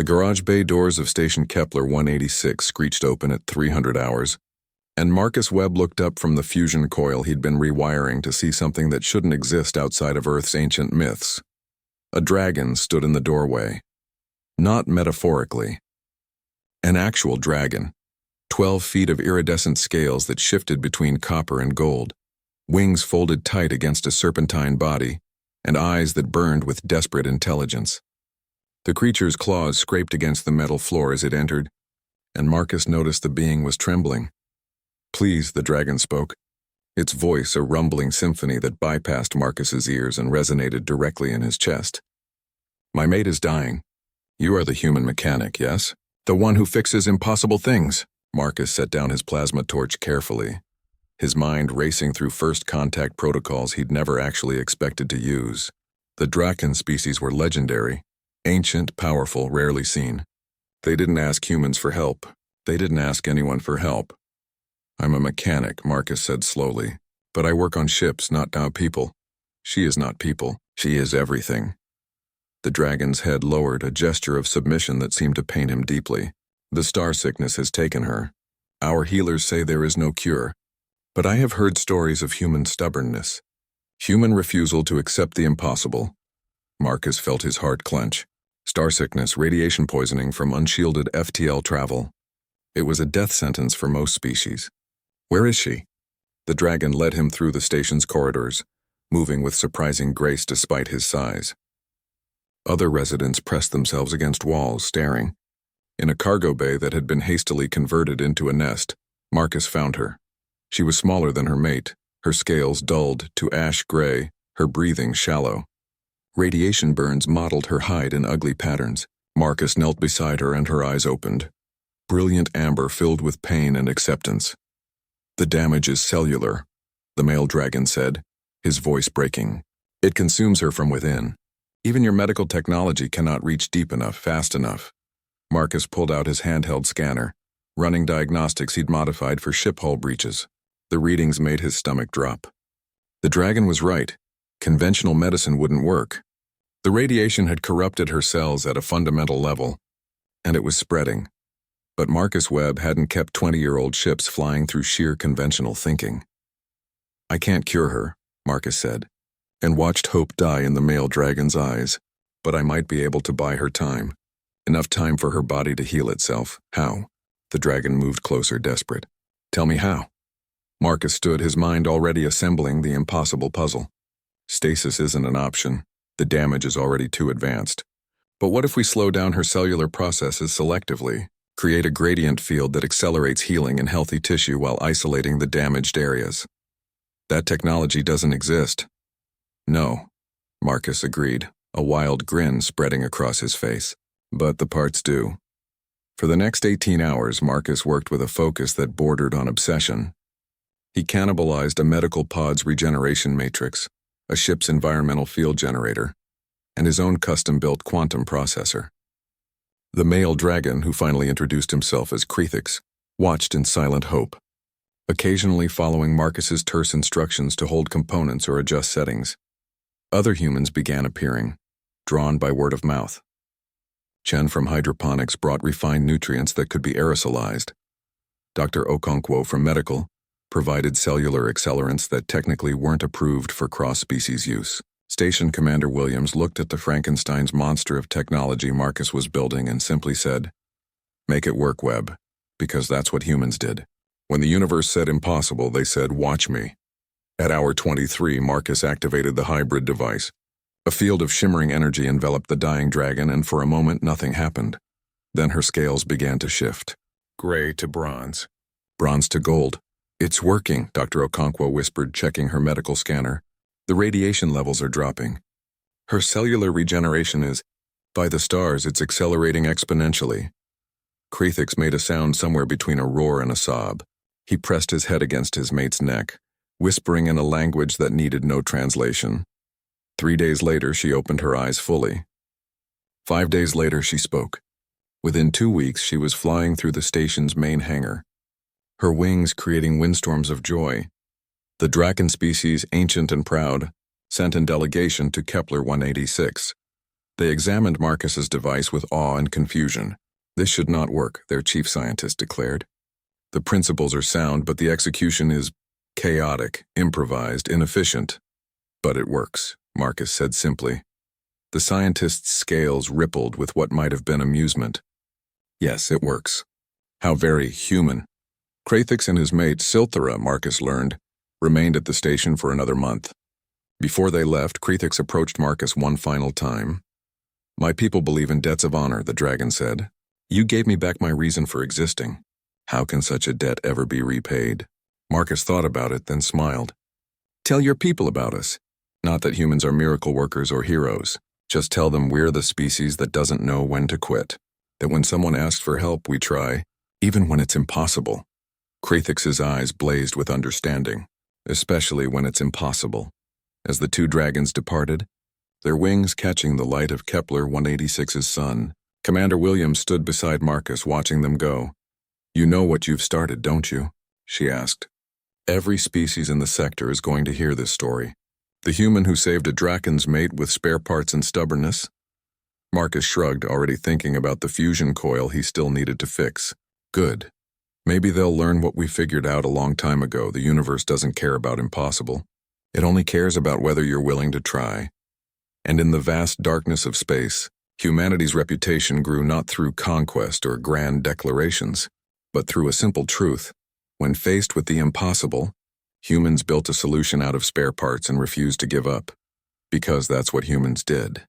garage bay doors of Station Kepler 186 screeched open at 300 hours, and Marcus Webb looked up from the fusion coil he'd been rewiring to see something that shouldn't exist outside of Earth's ancient myths. A dragon stood in the doorway. Not metaphorically. An actual dragon. 12 feet of iridescent scales that shifted between copper and gold, wings folded tight against a serpentine body, and eyes that burned with desperate intelligence. The creature's claws scraped against the metal floor as it entered, and Marcus noticed the being was trembling. "Please," the dragon spoke, its voice a rumbling symphony that bypassed Marcus's ears and resonated directly in his chest. "My mate is dying. You are the human mechanic, yes? The one who fixes impossible things." Marcus set down his plasma torch carefully, his mind racing through first contact protocols he'd never actually expected to use. The Draken species were legendary, ancient, powerful, rarely seen. They didn't ask humans for help. They didn't ask anyone for help. "I'm a mechanic," Marcus said slowly, "but I work on ships, not now people. She is not people. She is everything." The dragon's head lowered, a gesture of submission that seemed to pain him deeply. "The star sickness has taken her. Our healers say there is no cure. But I have heard stories of human stubbornness, human refusal to accept the impossible." Marcus felt his heart clench. Star sickness, radiation poisoning from unshielded FTL travel. It was a death sentence for most species. "Where is she?" The dragon led him through the station's corridors, moving with surprising grace despite his size. Other residents pressed themselves against walls, staring. In a cargo bay that had been hastily converted into a nest, Marcus found her. She was smaller than her mate, her scales dulled to ash gray, her breathing shallow. Radiation burns mottled her hide in ugly patterns. Marcus knelt beside her and her eyes opened. Brilliant amber filled with pain and acceptance. "The damage is cellular," the male dragon said, his voice breaking. "It consumes her from within. Even your medical technology cannot reach deep enough, fast enough." Marcus pulled out his handheld scanner, running diagnostics he'd modified for ship hull breaches. The readings made his stomach drop. The dragon was right. Conventional medicine wouldn't work. The radiation had corrupted her cells at a fundamental level, and it was spreading. But Marcus Webb hadn't kept 20-year-old ships flying through sheer conventional thinking. "I can't cure her," Marcus said, and watched hope die in the male dragon's eyes. "But I might be able to buy her time. Enough time for her body to heal itself." "How?" The dragon moved closer, desperate. "Tell me how." Marcus stood, his mind already assembling the impossible puzzle. "Stasis isn't an option. The damage is already too advanced. But what if we slow down her cellular processes selectively? Create a gradient field that accelerates healing in healthy tissue while isolating the damaged areas?" "That technology doesn't exist." "No," Marcus agreed, a wild grin spreading across his face. "But the parts do." For the next 18 hours, Marcus worked with a focus that bordered on obsession. He cannibalized a medical pod's regeneration matrix, a ship's environmental field generator, and his own custom-built quantum processor. The male dragon, who finally introduced himself as Krethix, watched in silent hope, occasionally following Marcus's terse instructions to hold components or adjust settings. Other humans began appearing, drawn by word of mouth. Chen from hydroponics brought refined nutrients that could be aerosolized. Dr. Okonkwo from medical provided cellular accelerants that technically weren't approved for cross-species use. Station Commander Williams looked at the Frankenstein's monster of technology Marcus was building and simply said, "Make it work, Webb, because that's what humans did. When the universe said impossible, they said, 'Watch me.'" At hour 23, Marcus activated the hybrid device. A field of shimmering energy enveloped the dying dragon, and for a moment nothing happened. Then her scales began to shift. Gray to bronze. Bronze to gold. "It's working," Dr. Okonkwo whispered, checking her medical scanner. "The radiation levels are dropping. Her cellular regeneration is, by the stars, it's accelerating exponentially." Krethix made a sound somewhere between a roar and a sob. He pressed his head against his mate's neck, whispering in a language that needed no translation. 3 days later, she opened her eyes fully. 5 days later, she spoke. Within 2 weeks, she was flying through the station's main hangar, her wings creating windstorms of joy. The Draken species, ancient and proud, sent in delegation to Kepler 186. They examined Marcus's device with awe and confusion. This should not work, their chief scientist declared. The principles are sound, but the execution is chaotic, improvised, inefficient. But it works, Marcus said simply. The scientist's scales rippled with what might have been amusement. Yes, it works. How very human. Krathix and his mate, Silthera, Marcus learned, remained at the station for another month. Before they left, Krathix approached Marcus one final time. My people believe in debts of honor, the dragon said. You gave me back my reason for existing. How can such a debt ever be repaid? Marcus thought about it, then smiled. Tell your people about us. Not that humans are miracle workers or heroes. Just tell them we're the species that doesn't know when to quit. That when someone asks for help, we try, even when it's impossible. Krathix's eyes blazed with understanding, especially when it's impossible. As the two dragons departed, their wings catching the light of Kepler 186's sun, Commander Williams stood beside Marcus watching them go. You know what you've started, don't you? She asked. Every species in the sector is going to hear this story. The human who saved a draken's mate with spare parts and stubbornness? Marcus shrugged, already thinking about the fusion coil he still needed to fix. Good. Maybe they'll learn what we figured out a long time ago. The universe doesn't care about impossible. It only cares about whether you're willing to try. And in the vast darkness of space, humanity's reputation grew not through conquest or grand declarations, but through a simple truth. When faced with the impossible, humans built a solution out of spare parts and refused to give up. Because that's what humans did.